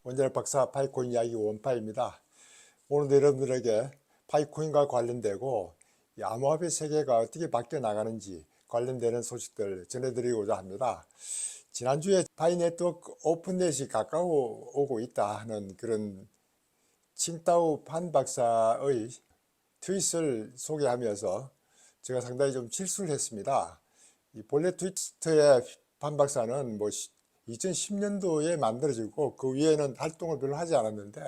원자력 박사 파이코인 이야기 원파입니다. 오늘도 여러분들에게 파이코인과 관련되고 이 암호화폐 세계가 어떻게 바뀌어 나가는지 관련되는 소식들 전해드리고자 합니다. 지난주에 파이 네트워크 오픈넷이 가까워 오고 있다 하는 그런 칭따오 판 박사의 트윗을 소개하면서 제가 상당히 좀 실수를 했습니다. 이 본래 트위터의 판 박사는 2010년도에 만들어지고 그 위에는 활동을 별로 하지 않았는데,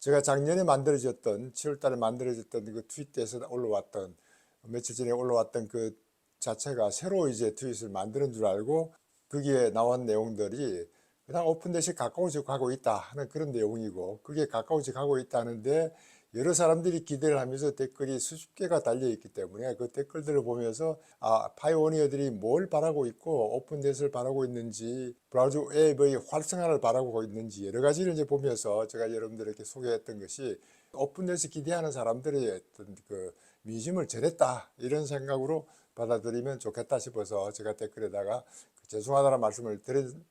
제가 작년에 만들어졌던 7월달에 만들어졌던 그 트윗에서 올라왔던, 며칠 전에 올라왔던 그 자체가 새로 이제 트윗을 만드는 줄 알고 거기에 나온 내용들이 그냥 오픈넷이 가까워져 가고 있다 하는 그런 내용이고, 그게 가까워져 가고 있다는데 여러 사람들이 기대를 하면서 댓글이 수십 개가 달려있기 때문에 그 댓글들을 보면서 파이오니어들이 뭘 바라고 있고 오픈넷을 바라고 있는지, 브라우저 앱의 활성화를 바라고 있는지 여러 가지를 이제 보면서 제가 여러분들에게 소개했던 것이 오픈넷을 기대하는 사람들의 어떤 그 민심을 전했다, 이런 생각으로 받아들이면 좋겠다 싶어서 제가 댓글에다가 죄송하다는 말씀을 드린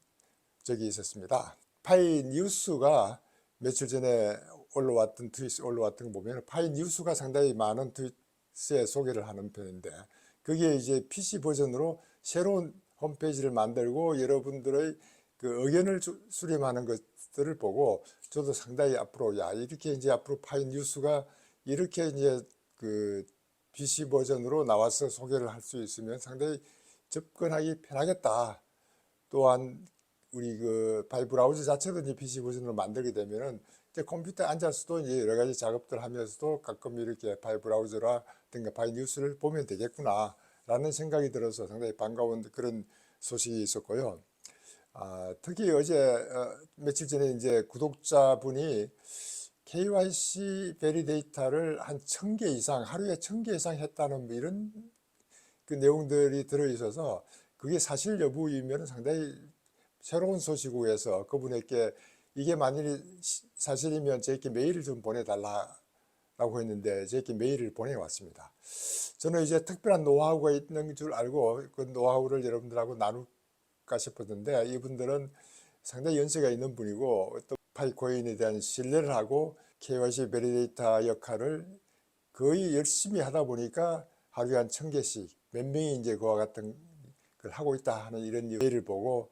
적이 있었습니다. 파이 뉴스가 며칠 전에 올라왔던 거 보면 파이 뉴스가 상당히 많은 트윗에 소개를 하는 편인데, 그게 이제 PC 버전으로 새로운 홈페이지를 만들고 여러분들의 그 의견을 수렴하는 것들을 보고 저도 상당히 앞으로 이렇게 이제 앞으로 파이 뉴스가 이렇게 이제 그 PC 버전으로 나와서 소개를 할 수 있으면 상당히 접근하기 편하겠다. 또한 우리 그 파이 브라우저 자체도 이제 PC 버전으로 만들게 되면은 이제 컴퓨터에 앉아서도 이제 여러 가지 작업들 하면서도 가끔 이렇게 파이 브라우저라든가 파이 뉴스를 보면 되겠구나 라는 생각이 들어서 상당히 반가운 그런 소식이 있었고요. 특히 어제 며칠 전에 이제 구독자분이 KYC 베리데이터를 한 1000개 이상, 하루에 1000개 이상 했다는 뭐 이런 그 내용들이 들어있어서, 그게 사실 여부이면 상당히 새로운 소식이고 해서 그분에게 이게 만일 사실이면 저에게 메일을 좀 보내달라고 했는데 저에게 메일을 보내왔습니다. 저는 이제 특별한 노하우가 있는 줄 알고 그 노하우를 여러분들하고 나눌까 싶었는데, 이분들은 상당히 연세가 있는 분이고 또 파이코인에 대한 신뢰를 하고 KYC 베리데이터 역할을 거의 열심히 하다 보니까 하루에 한 1000개씩 몇 명이 이제 그와 같은 걸 하고 있다 하는 이런 메일을 보고,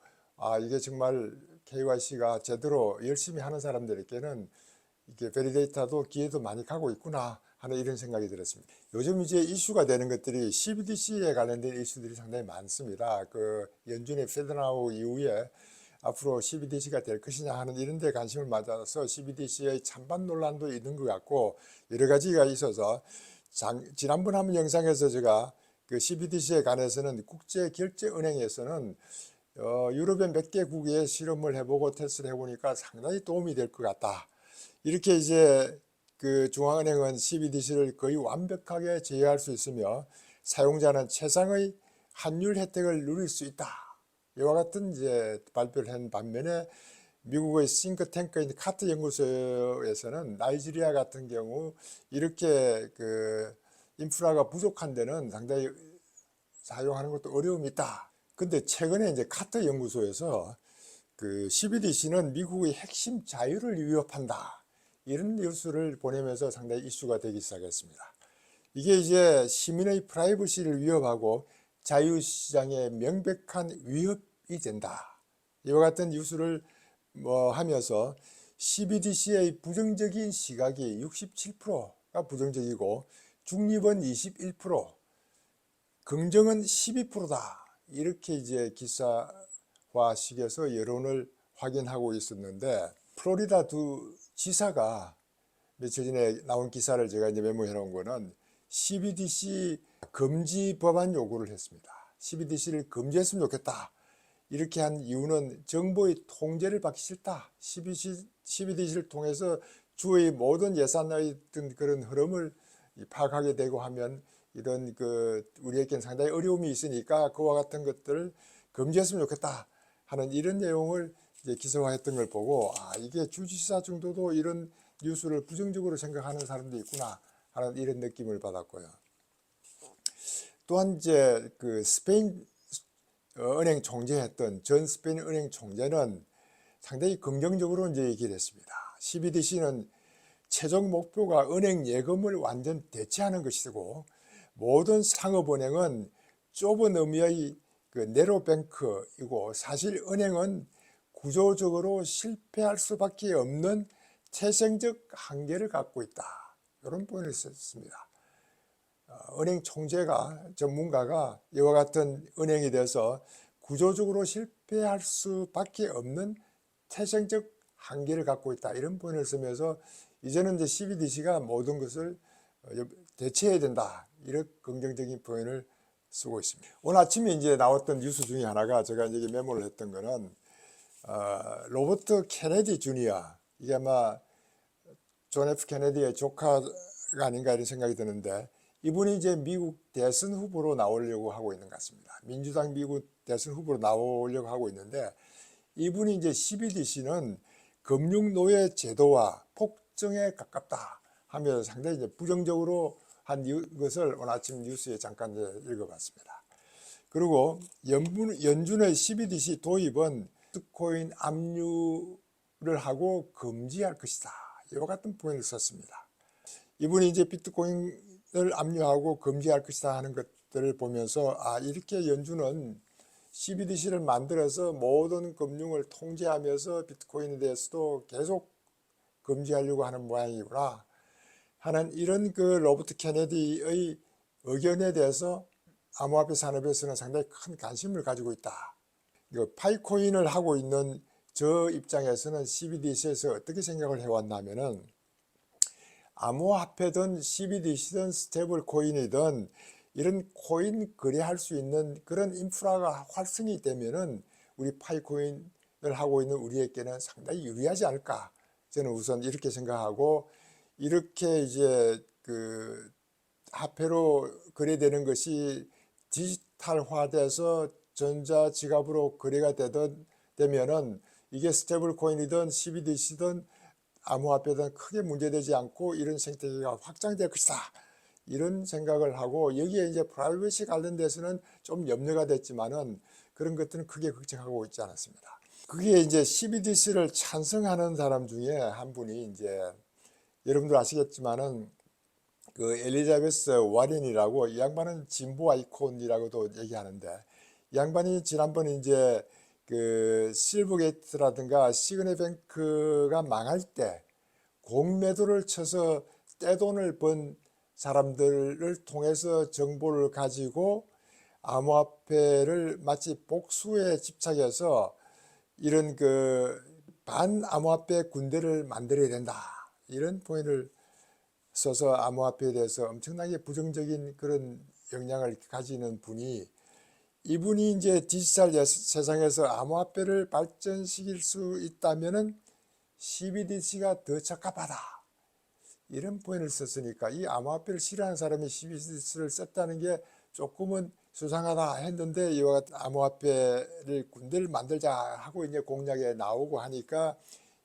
이게 정말 KYC가 제대로 열심히 하는 사람들에게는 이게 베리데이터도 기회도 많이 가고 있구나 하는 이런 생각이 들었습니다. 요즘 이제 이슈가 되는 것들이 CBDC에 관련된 이슈들이 상당히 많습니다. 그 연준의 페드나우 이후에 앞으로 CBDC가 될 것이냐 하는 이런 데 관심을 맞아서 CBDC의 찬반 논란도 있는 것 같고 여러 가지가 있어서, 지난번 한번 영상에서 제가 그 CBDC에 관해서는 국제결제은행에서는 유럽의 몇 개국에 실험을 해보고 테스트를 해보니까 상당히 도움이 될 것 같다. 이렇게 이제 그 중앙은행은 CBDC를 거의 완벽하게 제어할 수 있으며 사용자는 최상의 환율 혜택을 누릴 수 있다. 이와 같은 이제 발표를 한 반면에 미국의 싱크탱크인 카트 연구소에서는 나이지리아 같은 경우 이렇게 그 인프라가 부족한 데는 상당히 사용하는 것도 어려움이 있다. 근데 최근에 이제 카트 연구소에서 그 CBDC는 미국의 핵심 자유를 위협한다, 이런 뉴스를 보내면서 상당히 이슈가 되기 시작했습니다. 이게 이제 시민의 프라이버시를 위협하고 자유시장에 명백한 위협이 된다. 이와 같은 뉴스를 하면서 CBDC의 부정적인 시각이 67%가 부정적이고 중립은 21%, 긍정은 12%다. 이렇게 이제 기사화식에서 여론을 확인하고 있었는데, 플로리다 두 지사가 며칠 전에 나온 기사를 제가 이제 메모해 놓은 거는 CBDC 금지 법안 요구를 했습니다. CBDC를 금지했으면 좋겠다. 이렇게 한 이유는 정부의 통제를 받기 싫다. CBDC를 통해서 주의 모든 예산의 그런 흐름을 파악하게 되고 하면 이런 그 우리에게는 상당히 어려움이 있으니까 그와 같은 것들을 금지했으면 좋겠다 하는 이런 내용을 이제 기사화했던 걸 보고, 이게 주지사 정도도 이런 뉴스를 부정적으로 생각하는 사람도 있구나 하는 이런 느낌을 받았고요. 또한 이제 그 스페인 은행 총재했던 전 스페인 은행 총재는 상당히 긍정적으로 이제 얘기를 했습니다. CBDC는 최종 목표가 은행 예금을 완전 대체하는 것이고 모든 상업은행은 좁은 의미의 그 네로뱅크이고 사실 은행은 구조적으로 실패할 수밖에 없는 태생적 한계를 갖고 있다. 이런 표현을 썼습니다. 은행 총재가 전문가가 이와 같은 은행에 대해서 구조적으로 실패할 수밖에 없는 태생적 한계를 갖고 있다. 이런 표현을 쓰면서 이제는 이제 CBDC가 모든 것을 대체해야 된다. 이런 긍정적인 표현을 쓰고 있습니다. 오늘 아침에 이제 나왔던 뉴스 중에 하나가 제가 이제 메모를 했던 거는 로버트 케네디 주니어, 이게 아마 존 F 케네디의 조카가 아닌가 이런 생각이 드는데 이분이 이제 미국 대선 후보로 나오려고 하고 있는 것 같습니다. 민주당 미국 대선 후보로 나오려고 하고 있는데 이분이 이제 CBDC는 금융노예 제도와 폭정에 가깝다 하면서 상당히 이제 부정적으로 한 것을 오늘 아침 뉴스에 잠깐 읽어봤습니다. 그리고 연준의 CBDC 도입은 비트코인 압류를 하고 금지할 것이다. 이와 같은 표현을 썼습니다. 이분이 이제 비트코인을 압류하고 금지할 것이다 하는 것들을 보면서 이렇게 연준은 CBDC를 만들어서 모든 금융을 통제하면서 비트코인에 대해서도 계속 금지하려고 하는 모양이구나 하는 이런 그 로버트 케네디의 의견에 대해서 암호화폐 산업에서는 상당히 큰 관심을 가지고 있다. 파이코인을 하고 있는 저 입장에서는 CBDC에서 어떻게 생각을 해왔냐면은 암호화폐든 CBDC든 스테이블 코인이든 이런 코인 거래할 수 있는 그런 인프라가 활성이 되면은 우리 파이코인을 하고 있는 우리에게는 상당히 유리하지 않을까. 저는 우선 이렇게 생각하고 이렇게 이제 그 화폐로 거래되는 것이 디지털화돼서 전자지갑으로 거래가 되면은 이게 스테이블 코인이든 CBDC든 암호화폐든 크게 문제되지 않고 이런 생태계가 확장될 것이다. 이런 생각을 하고 여기에 이제 프라이버시 관련돼서는 좀 염려가 됐지만은 그런 것들은 크게 걱정하고 있지 않았습니다. 그게 이제 CBDC를 찬성하는 사람 중에 한 분이 이제 여러분들 아시겠지만은 그 엘리자베스 와렌이라고 이 양반은 진보 아이콘이라고도 얘기하는데 이 양반이 지난번 이제 그 실버게이트라든가 시그네뱅크가 망할 때 공매도를 쳐서 떼돈을 번 사람들을 통해서 정보를 가지고 암호화폐를 마치 복수에 집착해서 이런 그 반암호화폐 군대를 만들어야 된다. 이런 포인트를 써서 암호화폐에 대해서 엄청나게 부정적인 그런 영향을 가지는 분이 이분이 이제 디지털 세상에서 암호화폐를 발전시킬 수 있다면은 CBDC가 더 적합하다. 이런 포인트를 썼으니까 이 암호화폐를 싫어하는 사람이 CBDC를 썼다는 게 조금은 수상하다 했는데 이와 같은 암호화폐를 군대를 만들자 하고 이제 공약에 나오고 하니까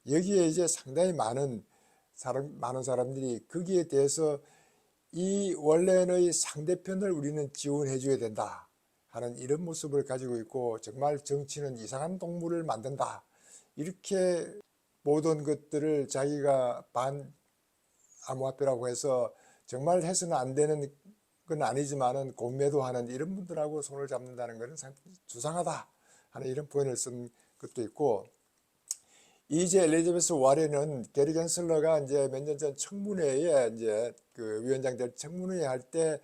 여기에 이제 상당히 많은 사람들이 거기에 대해서 이 원래의 상대편을 우리는 지원해 줘야 된다 하는 이런 모습을 가지고 있고 정말 정치는 이상한 동물을 만든다. 이렇게 모든 것들을 자기가 반 암호화폐라고 해서 정말 해서는 안 되는 건 아니지만은 공매도하는 이런 분들하고 손을 잡는다는 것은 상당히 수상하다 하는 이런 표현을 쓴 것도 있고 이제 엘리자베스 와렌은 게리 겐슬러가 이제 몇 년 전 청문회에 이제 그 위원장들 청문회 할 때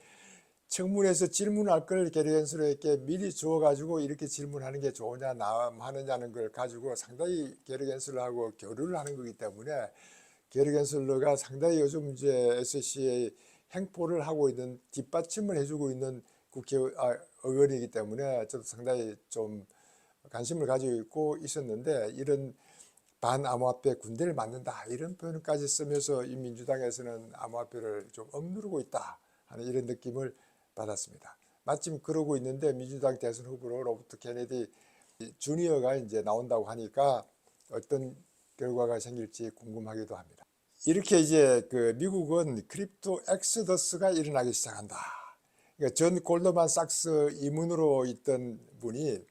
청문회에서 질문할 걸 게리 겐슬러에게 미리 주어가지고 이렇게 질문하는 게 좋으냐 하느냐는 걸 가지고 상당히 게리 겐슬러하고 교류를 하는 거기 때문에 게리 겐슬러가 상당히 요즘 이제 SC의 행포를 하고 있는 뒷받침을 해주고 있는 의원이기 때문에 저도 상당히 좀 관심을 가지고 있고 있었는데 이런 반암호화폐 군대를 만든다 이런 표현까지 쓰면서 이 민주당에서는 암호화폐를 좀 억누르고 있다 하는 이런 느낌을 받았습니다. 마침 그러고 있는데 민주당 대선 후보로 로버트 케네디 주니어가 이제 나온다고 하니까 어떤 결과가 생길지 궁금하기도 합니다. 이렇게 이제 그 미국은 크립토 엑소더스가 일어나기 시작한다. 그러니까 전 골드만 삭스 임원으로 있던 분이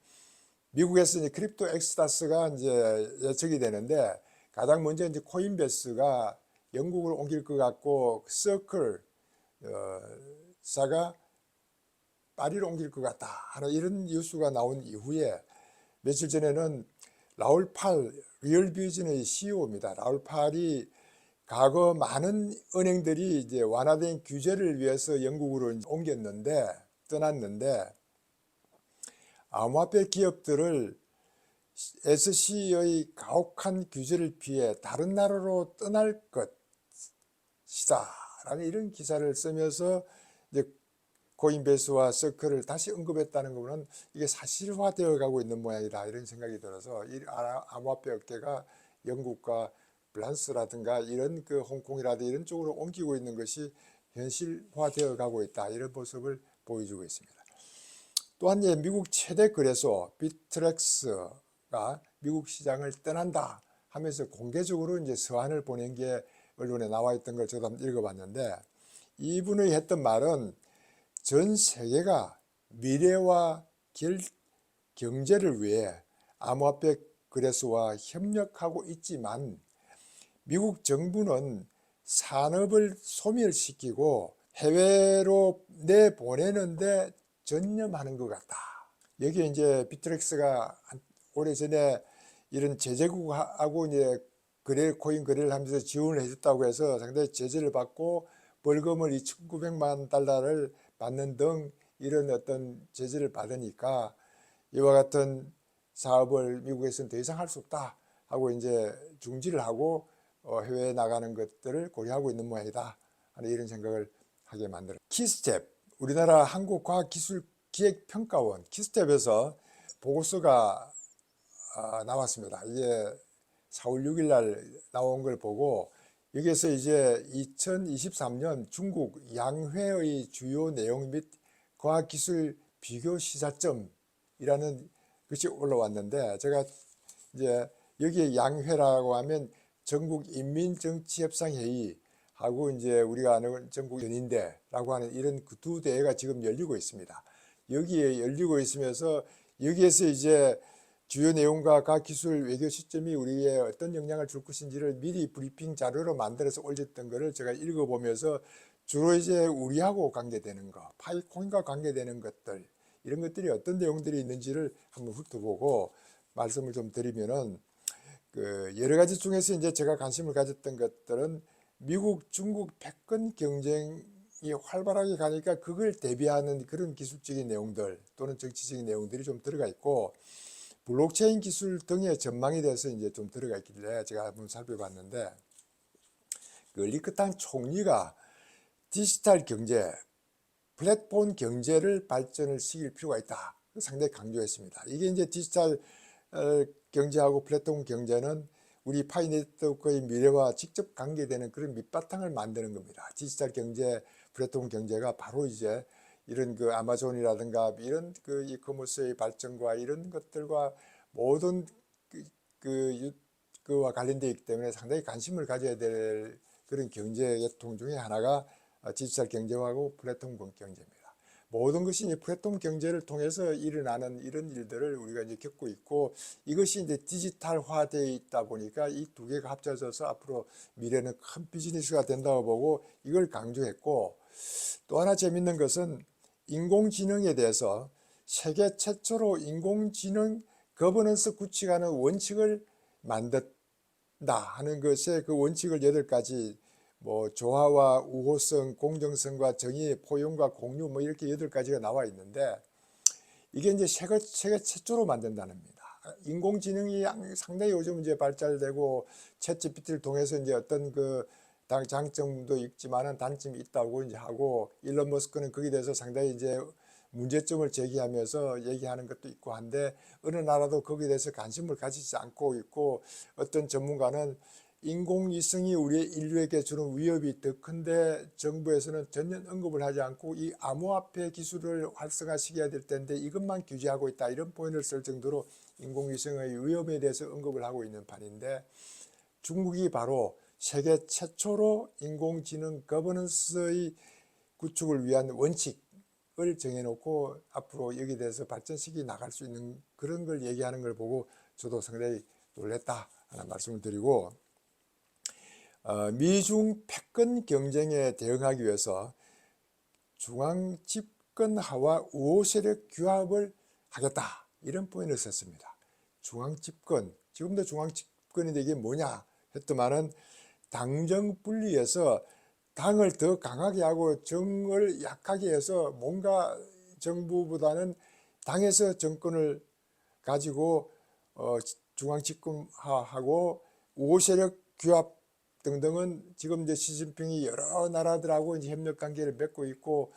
미국에서 이제 크립토 엑스다스가 이제 예측이 되는데 가장 먼저 이제 코인베이스가 영국을 옮길 것 같고 서클 사가 파리를 옮길 것 같다 하는 이런 뉴스가 나온 이후에 며칠 전에는 라울 팔 리얼비전의 CEO입니다. 라울 팔이 과거 많은 은행들이 이제 완화된 규제를 위해서 영국으로 떠났는데 암호화폐 기업들을 SC의 가혹한 규제를 피해 다른 나라로 떠날 것이다 라는 이런 기사를 쓰면서 이제 코인베이스와 서클을 다시 언급했다는 것은 이게 사실화되어 가고 있는 모양이다 이런 생각이 들어서 이 암호화폐 업계가 영국과 프랑스라든가 이런 그 홍콩이라든가 이런 쪽으로 옮기고 있는 것이 현실화되어 가고 있다 이런 모습을 보여주고 있습니다. 또한 이제 미국 최대 거래소 비트렉스가 미국 시장을 떠난다 하면서 공개적으로 이제 서한을 보낸 게 언론에 나와 있던 걸 저도 한번 읽어봤는데 이분이 했던 말은 전 세계가 미래와 경제를 위해 암호화폐 거래소와 협력하고 있지만 미국 정부는 산업을 소멸시키고 해외로 내보내는데 전념하는 것 같다. 여기에 이제 비트렉스가 오래전에 이런 제재국하고 이제 코인 거래를 하면서 지원을 해줬다고 해서 상당히 제재를 받고 벌금을 2,900만 달러를 받는 등 이런 어떤 제재를 받으니까 이와 같은 사업을 미국에서는 더 이상 할 수 없다 하고 이제 중지를 하고 해외에 나가는 것들을 고려하고 있는 모양이다 하는 이런 생각을 하게 만들어요. 키스텝, 우리나라 한국과학기술기획평가원 키스텝에서 보고서가 나왔습니다. 이게 4월 6일 날 나온 걸 보고 여기에서 이제 2023년 중국 양회의 주요 내용 및 과학기술 비교 시사점이라는 것이 올라왔는데 제가 이제 여기에 양회라고 하면 전국인민정치협상회의 하고 이제 우리가 아는 전국연인대라고 하는 이런 그 두 대회가 지금 열리고 있습니다. 여기에 열리고 있으면서 여기에서 이제 주요 내용과 과학기술 외교 시점이 우리에 어떤 영향을 줄 것인지를 미리 브리핑 자료로 만들어서 올렸던 것을 제가 읽어보면서 주로 이제 우리하고 관계되는 것, 파이콘과 관계되는 것들 이런 것들이 어떤 내용들이 있는지를 한번 훑어보고 말씀을 좀 드리면은 그 여러 가지 중에서 이제 제가 관심을 가졌던 것들은 미국, 중국 패권 경쟁이 활발하게 가니까 그걸 대비하는 그런 기술적인 내용들 또는 정치적인 내용들이 좀 들어가 있고 블록체인 기술 등의 전망에 대해서 이제 좀 들어가 있길래 제가 한번 살펴봤는데 그 리크탄 총리가 디지털 경제, 플랫폼 경제를 발전을 시킬 필요가 있다. 상당히 강조했습니다. 이게 이제 디지털 경제하고 플랫폼 경제는 우리 파이네트워크의 미래와 직접 관계되는 그런 밑바탕을 만드는 겁니다. 디지털 경제, 플랫폼 경제가 바로 이제 이런 그 아마존이라든가 이런 그 이커머스의 발전과 이런 것들과 모든 그와 관련되어 있기 때문에 상당히 관심을 가져야 될 그런 경제 계통 중에 하나가 디지털 경제하고 플랫폼 경제입니다. 모든 것이 이제 플랫폼 경제를 통해서 일어나는 이런 일들을 우리가 이제 겪고 있고 이것이 이제 디지털화되어 있다 보니까 이 두 개가 합쳐져서 앞으로 미래는 큰 비즈니스가 된다고 보고 이걸 강조했고 또 하나 재밌는 것은 인공지능에 대해서 세계 최초로 인공지능 거버넌스 구축하는 원칙을 만든다 하는 것에 그 원칙을 8가지 뭐 조화와 우호성, 공정성과 정의, 포용과 공유 뭐 이렇게 8가지가 나와 있는데 이게 이제 세계 최초로 만든다는 겁니다. 인공지능이 상당히 요즘 이제 발달되고 챗GPT를 통해서 이제 어떤 그 장점도 있지만은 단점이 있다고 이제 하고 일론 머스크는 거기에 대해서 상당히 이제 문제점을 제기하면서 얘기하는 것도 있고 한데 어느 나라도 거기에 대해서 관심을 가지지 않고 있고 어떤 전문가는 인공위성이 우리 인류에게 주는 위협이 더 큰데 정부에서는 전혀 언급을 하지 않고 이 암호화폐 기술을 활성화시켜야 될 텐데 이것만 규제하고 있다 이런 포인트를 쓸 정도로 인공위성의 위험에 대해서 언급을 하고 있는 판인데 중국이 바로 세계 최초로 인공지능 거버넌스의 구축을 위한 원칙 정해놓고 앞으로 여기에 대해서 발전시켜 나갈 수 있는 그런 걸 얘기하는 걸 보고 저도 상당히 놀랬다 하는 말씀을 드리고, 미중 패권 경쟁에 대응하기 위해서 중앙 집권화와 우호 세력 규합을 하겠다, 이런 포인트를 썼습니다. 중앙 집권, 지금도 중앙 집권인데 이게 뭐냐 했더만은 당정 분리해서 당을 더 강하게 하고 정을 약하게 해서 뭔가 정부보다는 당에서 정권을 가지고 중앙 집권화하고 우호 세력 규합 등등은 지금 이제 시진핑이 여러 나라들하고 이제 협력 관계를 맺고 있고,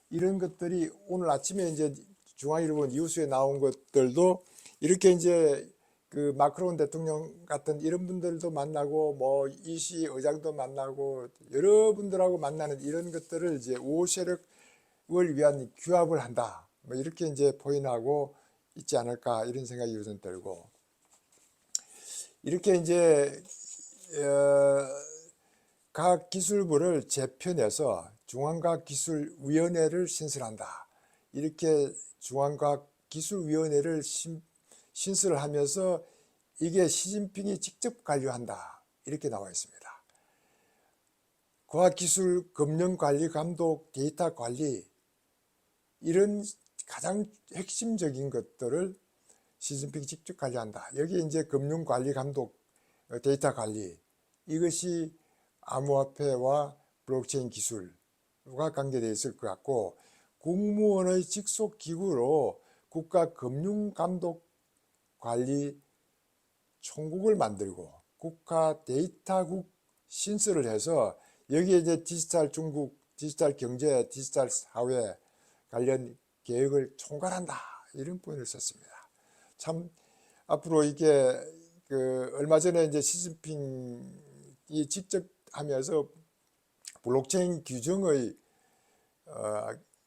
이런 것들이 오늘 아침에 이제 중앙일보 뉴스에 나온 것들도 이렇게 이제 그 마크론 대통령 같은 이런 분들도 만나고 뭐 이시 의장도 만나고 여러분들하고 만나는 이런 것들을 이제 우호 세력을 위한 규합을 한다, 뭐 이렇게 이제 포인하고 있지 않을까, 이런 생각이 우선 들고, 이렇게 이제 각 기술부를 재편해서 중앙과학기술위원회를 신설한다, 이렇게 중앙과학기술위원회를 신설을 하면서 이게 시진핑이 직접 관리한다, 이렇게 나와 있습니다. 과학기술, 금융관리, 감독, 데이터 관리, 이런 가장 핵심적인 것들을 시진핑이 직접 관리한다. 여기 이제 금융관리, 감독, 데이터 관리, 이것이 암호화폐와 블록체인 기술과 관계되어 있을 것 같고, 국무원의 직속 기구로 국가금융감독관리 총국을 만들고 국가 데이터국 신설을 해서 여기에 이제 디지털 중국, 디지털 경제, 디지털 사회 관련 계획을 총괄한다, 이런 표현을 썼습니다. 참 앞으로 이게 얼마 전에 이제 시진핑이 직접 하면서 블록체인 규정의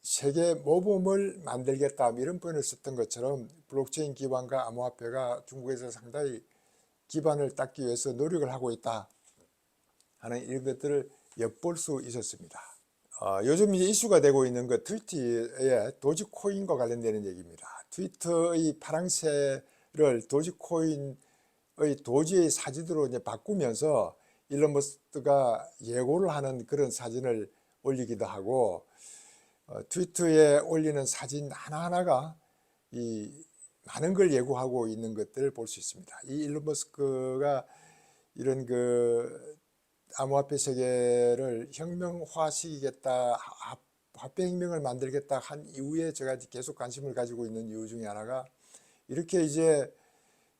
세계 모범을 만들겠다, 이런 표현을 썼던 것처럼 블록체인 기반과 암호화폐가 중국에서 상당히 기반을 닦기 위해서 노력을 하고 있다 하는 이런 것들을 엿볼 수 있었습니다. 요즘 이제 이슈가 되고 있는 것, 트위터의 도지코인과 관련되는 얘기입니다. 트위터의 파랑새를 도지코인의 도지의 사진으로 이제 바꾸면서 일론 머스크가 예고를 하는 그런 사진을 올리기도 하고, 트위터에 올리는 사진 하나하나가 이 많은 걸 예고하고 있는 것들을 볼 수 있습니다. 이 일론 머스크가 이런 암호화폐 세계를 혁명화시키겠다, 화폐혁명을 만들겠다 한 이후에 제가 계속 관심을 가지고 있는 이유 중에 하나가, 이렇게 이제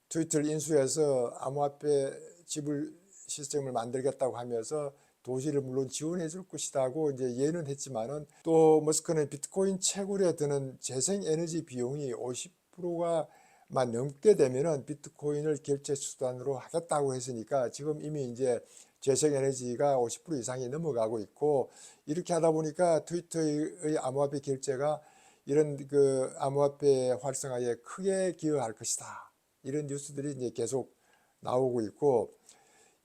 트위터를 인수해서 암호화폐 지불 시스템을 만들겠다고 하면서 도시를 물론 지원해 줄 것이라고 이제 예는 했지만은, 또 머스크는 비트코인 채굴에 드는 재생에너지 비용이 50%가 만 넘게 되면은 비트코인을 결제 수단으로 하겠다고 했으니까 지금 이미 이제 재생에너지가 50% 이상이 넘어가고 있고, 이렇게 하다 보니까 트위터의 암호화폐 결제가 이런 암호화폐 활성화에 크게 기여할 것이다, 이런 뉴스들이 이제 계속 나오고 있고,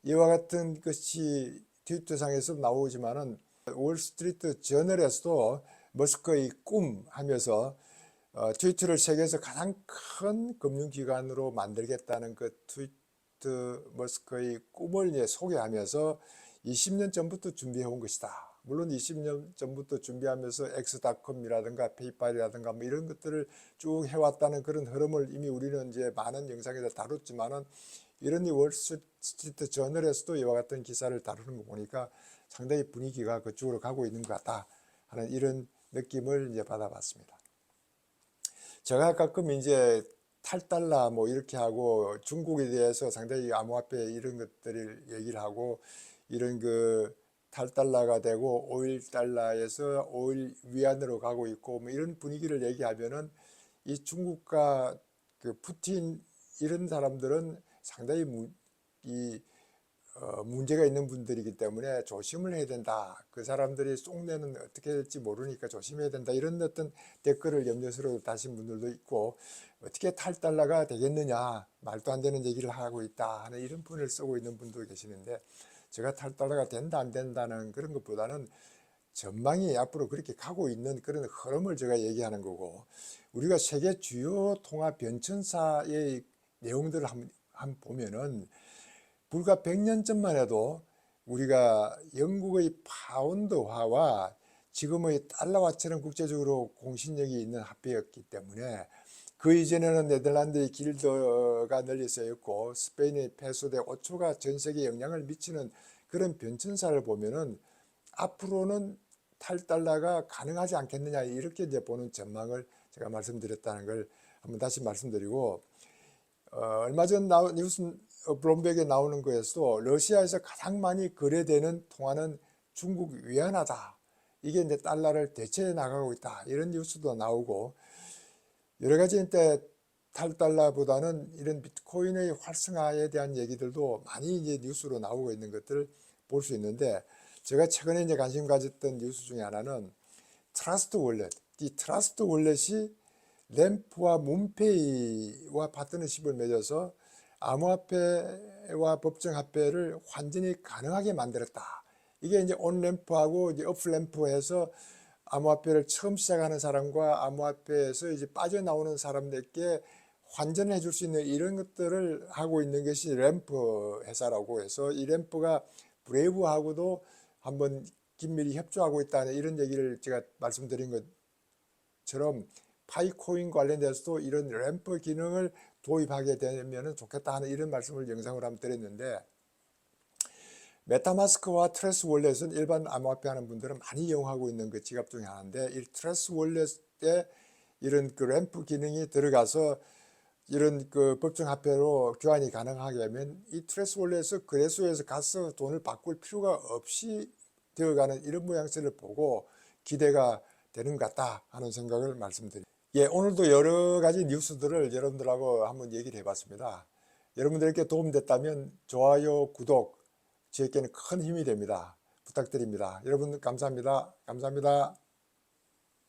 이와 같은 것이 트위터상에서 나오지만은 월스트리트 저널에서도 머스크의 꿈 하면서 트위터를 세계에서 가장 큰 금융기관으로 만들겠다는 그 트위터 머스크의 꿈을 이제 소개하면서 20년 전부터 준비해 온 것이다. 물론 20년 전부터 준비하면서 엑스닷컴이라든가 페이팔이라든가 뭐 이런 것들을 쭉 해왔다는 그런 흐름을 이미 우리는 이제 많은 영상에서 다뤘지만은, 이런 월스트리트 저널에서도 이와 같은 기사를 다루는 거 보니까 상당히 분위기가 그쪽으로 가고 있는 것 같다 하는 이런 느낌을 이제 받아봤습니다. 제가 가끔 이제 탈달러 뭐 이렇게 하고 중국에 대해서 상당히 암호화폐 이런 것들을 얘기를 하고, 이런 탈달러가 되고 5일 달러에서 5일 위안으로 가고 있고 뭐 이런 분위기를 얘기하면은, 이 중국과 푸틴 이런 사람들은 상당히 문제가 있는 분들이기 때문에 조심을 해야 된다. 그 사람들이 속내는 어떻게 될지 모르니까 조심해야 된다. 이런 어떤 댓글을 염려스러워 다신 분들도 있고, 어떻게 탈달러가 되겠느냐, 말도 안 되는 얘기를 하고 있다 하는 이런 분을 쓰고 있는 분도 계시는데, 제가 탈달러가 된다 안 된다는 그런 것보다는 전망이 앞으로 그렇게 가고 있는 그런 흐름을 제가 얘기하는 거고, 우리가 세계 주요 통화 변천사의 내용들을 한번 보면은 불과 100년 전만 해도 우리가 영국의 파운드화와 지금의 달러화처럼 국제적으로 공신력이 있는 화폐였기 때문에, 그 이전에는 네덜란드의 길드가 널리 쓰였고 스페인의 페소 대 오초가 전 세계에 영향을 미치는 그런 변천사를 보면은 앞으로는 탈달러가 가능하지 않겠느냐, 이렇게 이제 보는 전망을 제가 말씀드렸다는 걸 한번 다시 말씀드리고, 얼마 전 뉴스 블룸버그에 나오는 거에서도 러시아에서 가장 많이 거래되는 통화는 중국 위안화다, 이게 이제 달러를 대체해 나가고 있다, 이런 뉴스도 나오고, 여러 가지 이제 탈달러보다는 이런 비트코인의 활성화에 대한 얘기들도 많이 이제 뉴스로 나오고 있는 것들을 볼 수 있는데, 제가 최근에 이제 관심 가졌던 뉴스 중에 하나는 트러스트 월렛. 이 트러스트 월렛이 램프와 문페이와 파트너십을 맺어서 암호화폐와 법정화폐를 환전이 가능하게 만들었다. 이게 이제 온램프하고 이제 오프램프해서 암호화폐를 처음 시작하는 사람과 암호화폐에서 이제 빠져나오는 사람들께 환전을 해줄 수 있는 이런 것들을 하고 있는 것이 램프 회사라고 해서, 이 램프가 브레이브하고도 한번 긴밀히 협조하고 있다는 이런 얘기를 제가 말씀드린 것처럼, 파이코인 관련돼서도 이런 램프 기능을 도입하게 되면 좋겠다 하는 이런 말씀을 영상으로 한번 드렸는데, 메타마스크와 트래스 월렛은 일반 암호화폐 하는 분들은 많이 이용하고 있는 그 지갑 중에 하나인데, 이 트래스 월렛에 이런 그 램프 기능이 들어가서 이런 그 법정화폐로 교환이 가능하게 하면 이 트래스 월렛에서 거래소에서 가서 돈을 바꿀 필요가 없이 되어가는 이런 모양새를 보고 기대가 되는 것 같다 하는 생각을 말씀드립니다. 예, 오늘도 여러 가지 뉴스들을 여러분들하고 한번 얘기를 해봤습니다. 여러분들께 도움됐다면 좋아요, 구독, 저에게는 큰 힘이 됩니다. 부탁드립니다. 여러분 감사합니다. 감사합니다.